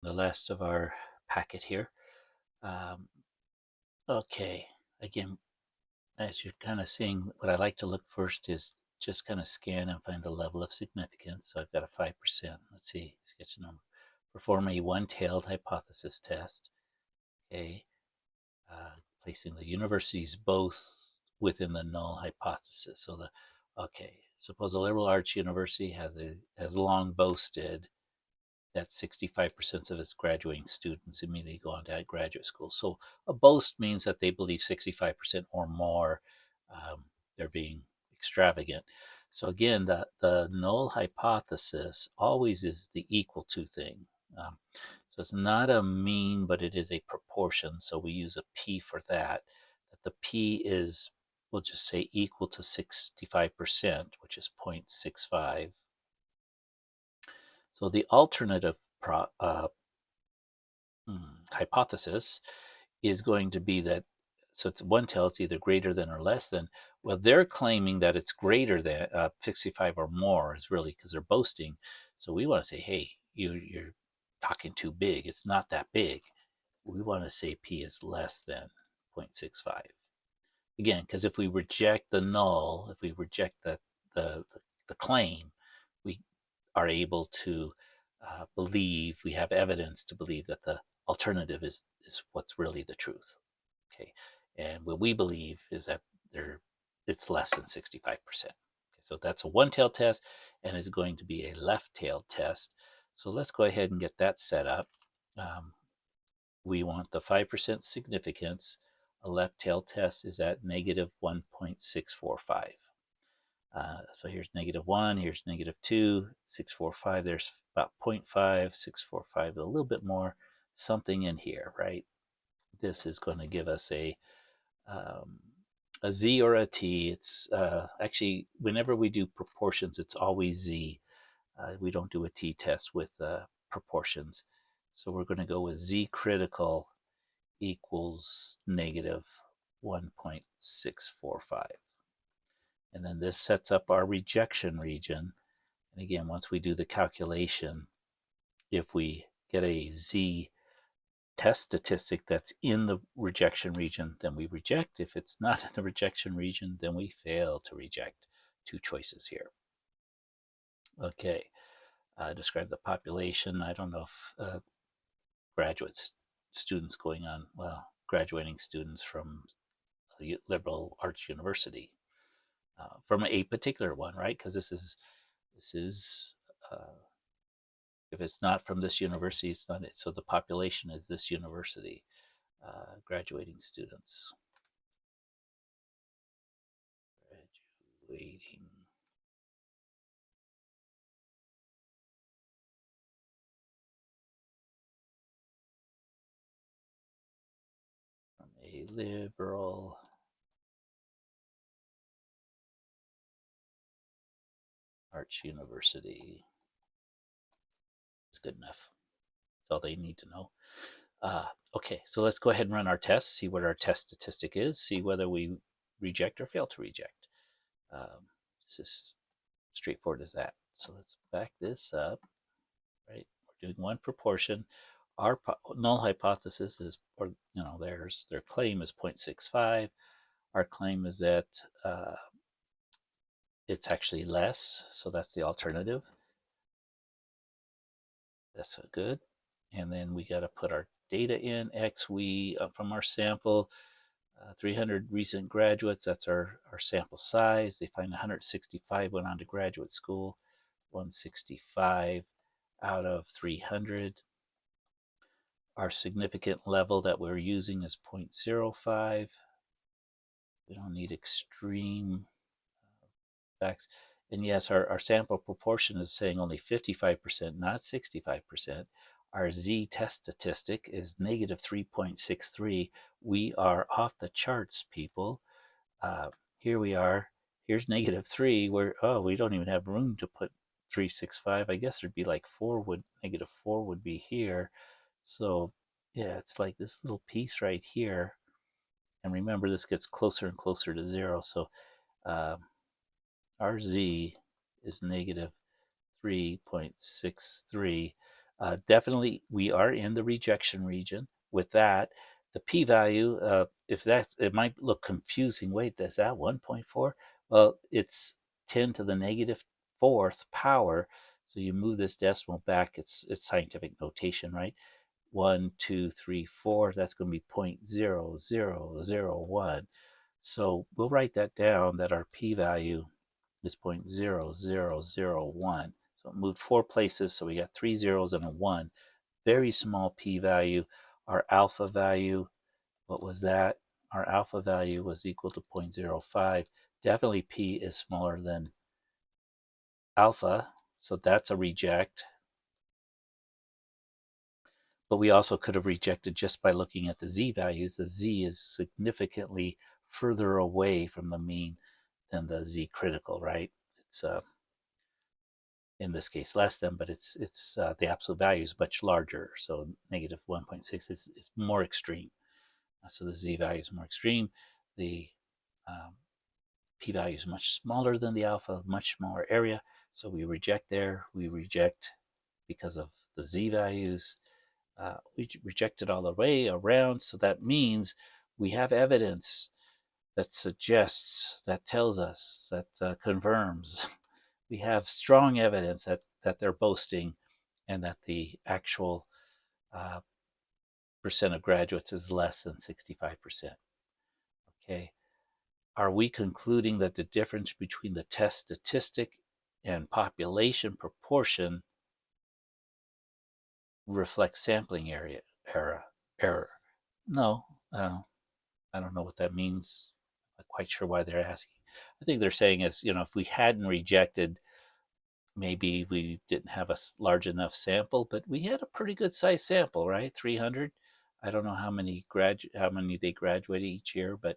the last of our packet here. Um, okay, again, as you're kind of seeing, what I like to look first is just kind of scan and find the level of significance. So I've got a 5%. Let's see, sketch a number. Perform a one-tailed hypothesis test. Okay, placing the universities both within the null hypothesis. So suppose a liberal arts university has long boasted that 65% of its graduating students immediately go on to graduate school. So a boast means that they believe 65% or more. Um, they're being extravagant. So again, the null hypothesis always is the equal to thing. Um, so it's not a mean, but it is a proportion. So we use a p for that. That the p is, we'll just say, equal to 65%, which is 0.65. So the alternative hypothesis is going to be that, so it's one tail, it's either greater than or less than. Well, they're claiming that it's greater than 65 or more, is really because they're boasting. So we want to say, hey, you're talking too big. It's not that big. We want to say p is less than 0.65. Again, because if we reject the null, if we reject the, the claim, we are able to believe, we have evidence to believe that the alternative is what's really the truth. Okay, and what we believe is that there it's less than 65%. Okay, so that's a one-tailed test, and is going to be a left-tailed test. So let's go ahead and get that set up. Um, we want the 5% significance. A left-tailed test is at negative 1.645. So here's negative 1, here's negative 2, 645. There's about 0.5, 645, a little bit more, something in here, right? This is going to give us um, a z or a t. It's actually, whenever we do proportions, it's always z. We don't do a t-test with proportions. So we're going to go with z critical equals negative 1.645. And then this sets up our rejection region. And again, once we do the calculation, if we get a z test statistic that's in the rejection region, then we reject. If it's not in the rejection region, then we fail to reject. Two choices here. Okay, describe the population. I don't know if graduate students going on, well, graduating students from a liberal arts university, from a particular one, right? Because this is uh, if it's not from this university, it's not it. So the population is this university, graduating students. Graduating from a liberal arts university. It's good enough. That's all they need to know. Okay, so let's go ahead and run our test, see what our test statistic is, see whether we reject or fail to reject. Um, this is straightforward as that. So let's back this up, right? We're doing one proportion. Our null hypothesis is, or their claim is 0.65. Our claim is that it's actually less, so that's the alternative. That's good. And then we got to put our data in. X, we from our sample, 300 recent graduates, that's our sample size. They find 165 went on to graduate school, 165 out of 300. Our significant level that we're using is 0.05. We don't need extreme facts. And yes, our sample proportion is saying only 55%, not 65%. Our z test statistic is negative 3.63. We are off the charts, people. Here we are. Here's negative 3. We don't even have room to put 365. I guess there'd be like negative 4 would be here. So yeah, it's like this little piece right here. And remember, this gets closer and closer to 0. So um, our z is negative 3.63. Definitely, we are in the rejection region. With that, the p-value, if that's, it might look confusing. Wait, is that 1.4? Well, it's 10 to the negative fourth power. So you move this decimal back. It's scientific notation, right? 1, 2, 3, 4. That's going to be 0.0001. So we'll write that down, that our p-value is 0.0001. So it moved 4 places, so we got 3 zeros and a 1. Very small p-value. Our alpha value, what was that? Our alpha value was equal to 0.05. Definitely p is smaller than alpha, so that's a reject. But we also could have rejected just by looking at the z values. The z is significantly further away from the mean than the z critical, right? It's in this case less than, but it's the absolute value is much larger. So negative 1.6 is more extreme. So the z value is more extreme. The um, p value is much smaller than the alpha, much smaller area. So we reject there. We reject because of the z values. We reject it all the way around. So that means we have evidence that suggests, that tells us, that confirms. We have strong evidence that they're boasting and that the actual uh, percent of graduates is less than 65%. Okay. Are we concluding that the difference between the test statistic and population proportion reflects sampling area error? No, I don't know what that means. I'm not quite sure why they're asking. I think they're saying is, if we hadn't rejected, maybe we didn't have a large enough sample, but we had a pretty good size sample, right? 300. I don't know how many they graduate each year, but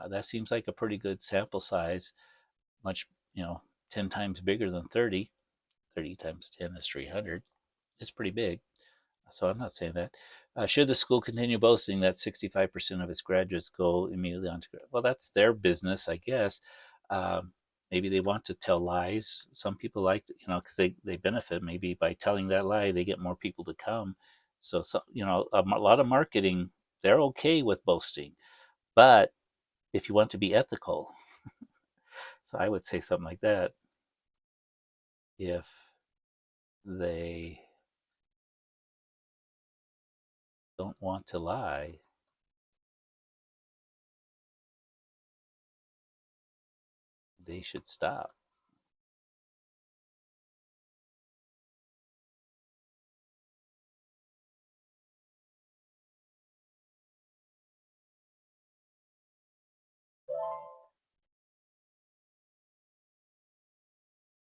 that seems like a pretty good sample size. Much, 10 times bigger than 30. 30 times 10 is 300. It's pretty big. So I'm not saying that. Should the school continue boasting that 65% of its graduates go immediately on to grad? Well, that's their business, I guess. Um, Maybe they want to tell lies. Some people like, because they benefit maybe by telling that lie. They get more people to come. So a lot of marketing, they're okay with boasting. But if you want to be ethical, so I would say something like that. If they don't want to lie, they should stop.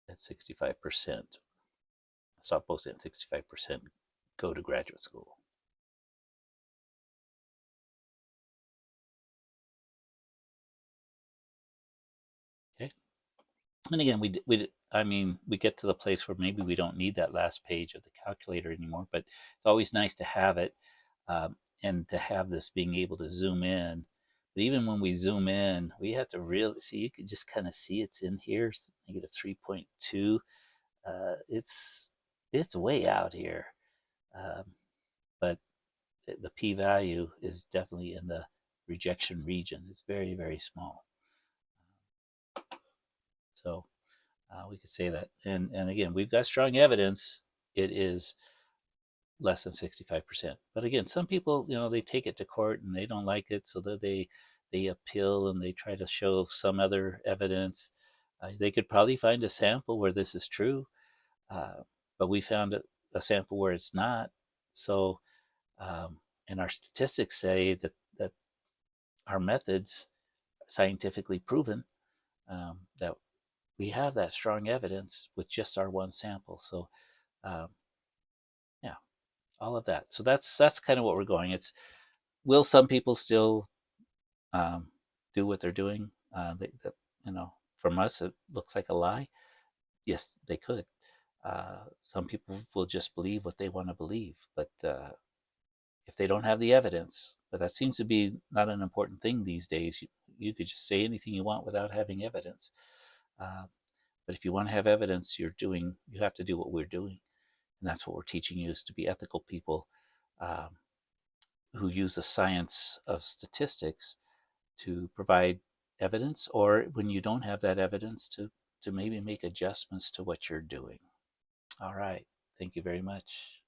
At 65%. Stop posting at 65% go to graduate school. Okay. And again, we get to the place where maybe we don't need that last page of the calculator anymore, but it's always nice to have it, and to have this being able to zoom in. But even when we zoom in, we have to really see. You can just kind of see it's in here. It's negative 3.2. It's way out here, um, but the p-value is definitely in the rejection region. It's very, very small. So we could say that. And again, we've got strong evidence. It is less than 65%. But again, some people, they take it to court and they don't like it, so that they appeal and they try to show some other evidence. They could probably find a sample where this is true, but we found a sample where it's not. So, and our statistics say that our methods scientifically proven, that we have that strong evidence with just our one sample. So, um, yeah, all of that. So that's kind of what we're going. It's, will some people still um, do what they're doing? From us, it looks like a lie. Yes, they could. Some people will just believe what they want to believe, but if they don't have the evidence, but that seems to be not an important thing these days. You could just say anything you want without having evidence. Uh, but if you want to have evidence, you have to do what we're doing. And that's what we're teaching you, is to be ethical people um, who use the science of statistics to provide evidence, or when you don't have that evidence, to maybe make adjustments to what you're doing. All right. Thank you very much.